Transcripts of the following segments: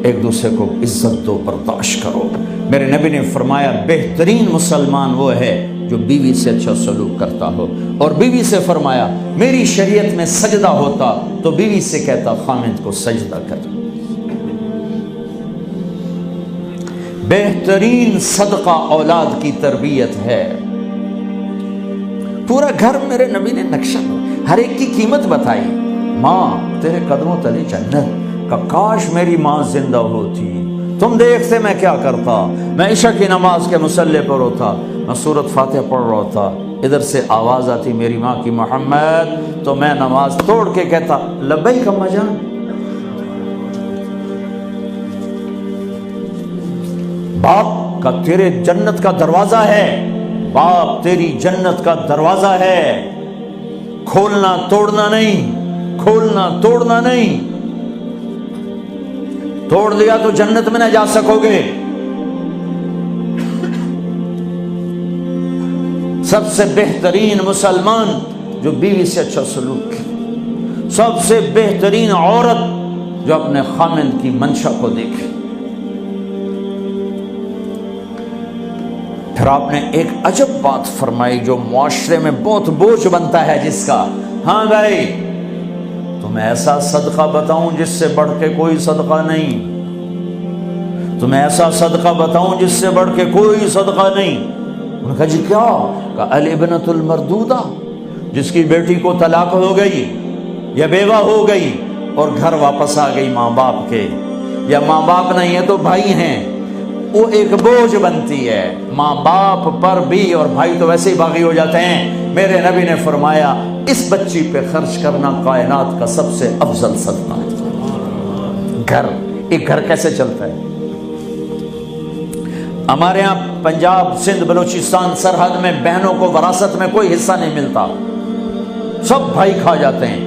ایک دوسرے کو عزت دو، برداشت کرو۔ میرے نبی نے فرمایا بہترین مسلمان وہ ہے جو بیوی سے اچھا سلوک کرتا ہو، اور بیوی سے فرمایا میری شریعت میں سجدہ ہوتا تو بیوی سے کہتا خامند کو سجدہ کر۔ بہترین صدقہ اولاد کی تربیت ہے۔ پورا گھر میرے نبی نے نقشہ، ہر ایک کی قیمت بتائی۔ ماں تیرے قدموں تلے جنت، کا کاش میری ماں زندہ ہوتی، تم دیکھتے میں کیا کرتا، میں عشاء کی نماز کے مصلی پر ہوتا، میں سورۃ فاتحہ پڑھ رہا ہوتا، ادھر سے آواز آتی میری ماں کی محمد، تو میں نماز توڑ کے کہتا لبیک اماں جان۔ باپ کا تیرے جنت کا دروازہ ہے، باپ تیری جنت کا دروازہ ہے، کھولنا توڑنا نہیں، کھولنا توڑنا نہیں، توڑ دیا تو جنت میں نہ جا سکو گے۔ سب سے بہترین مسلمان جو بیوی سے اچھا سلوک کرے، سب سے بہترین عورت جو اپنے خامند کی منشا کو دیکھے۔ پھر آپ نے ایک عجب بات فرمائی جو معاشرے میں بہت بوجھ بنتا ہے جس کا، ہاں بھائی تمہیں ایسا صدقہ بتاؤں جس سے بڑھ کے کوئی صدقہ نہیں، تمہیں ایسا صدقہ بتاؤں جس سے بڑھ کے کوئی صدقہ نہیں۔ انہوں نے کہا جی کیا؟ کہا الابنۃ المردودہ، جس کی بیٹی کو طلاق ہو گئی یا بیوہ ہو گئی اور گھر واپس آ گئی ماں باپ کے، یا ماں باپ نہیں ہے تو بھائی ہیں، وہ ایک بوجھ بنتی ہے ماں باپ پر بھی، اور بھائی تو ویسے ہی باغی ہو جاتے ہیں۔ میرے نبی نے فرمایا اس بچی پہ خرچ کرنا کائنات کا سب سے افضل صدقہ ہے۔ گھر، ایک گھر کیسے چلتا ہے؟ ہمارے ہاں پنجاب سندھ بلوچستان سرحد میں بہنوں کو وراثت میں کوئی حصہ نہیں ملتا، سب بھائی کھا جاتے ہیں۔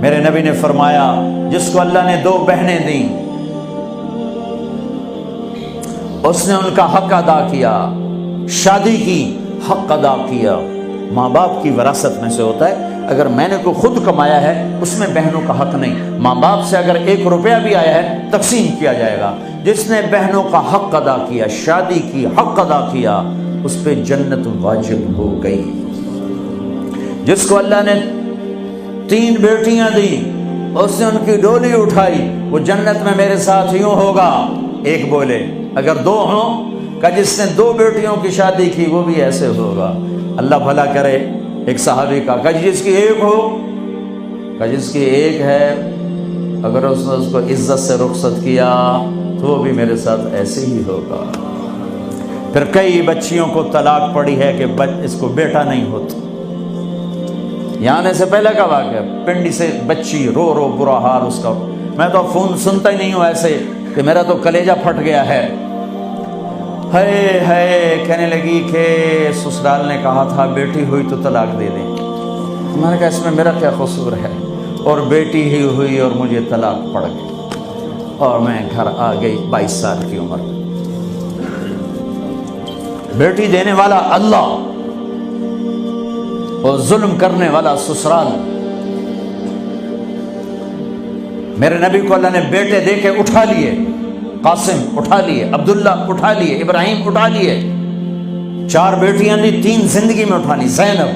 میرے نبی نے فرمایا جس کو اللہ نے 2 بہنیں دیں اس نے ان کا حق ادا کیا، شادی کی حق ادا کیا۔ ماں باپ کی وراثت میں سے ہوتا ہے، اگر میں نے کوئی خود کمایا ہے اس میں بہنوں کا حق نہیں، ماں باپ سے اگر 1 روپیہ بھی آیا ہے تقسیم کیا جائے گا۔ جس نے بہنوں کا حق ادا کیا، شادی کی حق ادا کیا، اس پہ جنت واجب ہو گئی۔ جس کو اللہ نے 3 بیٹیاں دی، اس نے ان کی ڈولی اٹھائی، وہ جنت میں میرے ساتھ یوں ہوگا۔ ایک بولے اگر 2 ہوں، کہ جس نے 2 بیٹیوں کی شادی کی وہ بھی ایسے ہوگا۔ اللہ بھلا کرے۔ ایک صحابی کا کہ جس کی 1 ہو، کہ جس کی 1 ہے، اگر اس نے اس کو عزت سے رخصت کیا تو وہ بھی میرے ساتھ ایسے ہی ہوگا۔ پھر کئی بچیوں کو طلاق پڑی ہے کہ اس کو بیٹا نہیں ہوتا۔ یہاں آنے سے پہلے کا واقعہ، پنڈی سے بچی رو رو برا حال اس کا، میں تو فون سنتا ہی نہیں ہوں ایسے کہ میرا تو کلیجہ پھٹ گیا ہے۔ ہے کہنے لگی کہ سسرال نے کہا تھا بیٹی ہوئی تو طلاق دے دیں۔ میں نے کہا اس میں میرا کیا قصور ہے، اور بیٹی ہی ہوئی اور مجھے طلاق پڑ گئی، اور میں گھر آ گئی 22 سال کی عمر۔ بیٹی دینے والا اللہ اور ظلم کرنے والا سسرال۔ میرے نبی کو اللہ نے بیٹے دے کے اٹھا لیے، قاسم اٹھا لیے، عبداللہ اٹھا لیے، ابراہیم اٹھا لیے، 4 بیٹیاں دی، 3 زندگی میں اٹھا لی، زینب،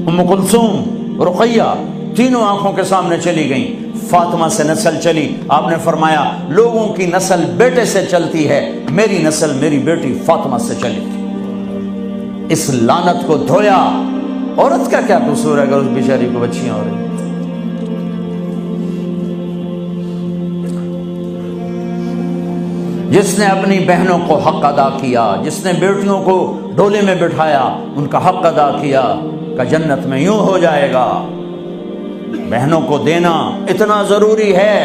ام کلثوم، رقیہ، تینوں آنکھوں کے سامنے چلی گئیں۔ فاطمہ سے نسل چلی، آپ نے فرمایا لوگوں کی نسل بیٹے سے چلتی ہے، میری نسل میری بیٹی فاطمہ سے چلی۔ اس لعنت کو دھویا۔ عورت کا کیا قصور ہے اگر اس بیچاری کو بچیاں ہو رہی؟ جس نے اپنی بہنوں کو حق ادا کیا، جس نے بیٹیوں کو ڈولے میں بٹھایا، ان کا حق ادا کیا، کہ جنت میں یوں ہو جائے گا۔ بہنوں کو دینا اتنا ضروری ہے،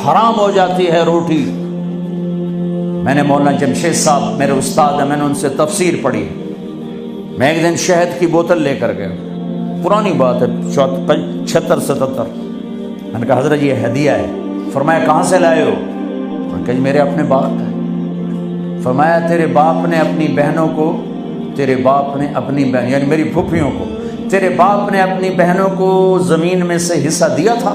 حرام ہو جاتی ہے روٹی۔ میں نے مولانا جمشید صاحب میرے استاد ہیں، میں نے ان سے تفسیر پڑھی۔ میں ایک دن شہد کی بوتل لے کر گیا، پرانی بات ہے 76-77۔ میں نے کہا حضرت یہ ہدیہ ہے۔ فرمایا کہاں سے لائے ہو؟ کہ میرے اپنے باپ کا ہے۔ فرمایا تیرے باپ نے اپنی بہنوں کو، تیرے باپ نے اپنی بہن یعنی میری پھوپھیوں کو، تیرے باپ نے اپنی بہنوں کو زمین میں سے حصہ دیا تھا؟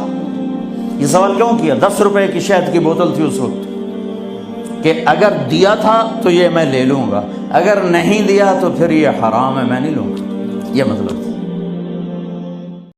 یہ سوال کیوں کیا؟ 10 روپے کی شہد کی بوتل تھی اس وقت، کہ اگر دیا تھا تو یہ میں لے لوں گا، اگر نہیں دیا تو پھر یہ حرام ہے، میں نہیں لوں گا، یہ مطلب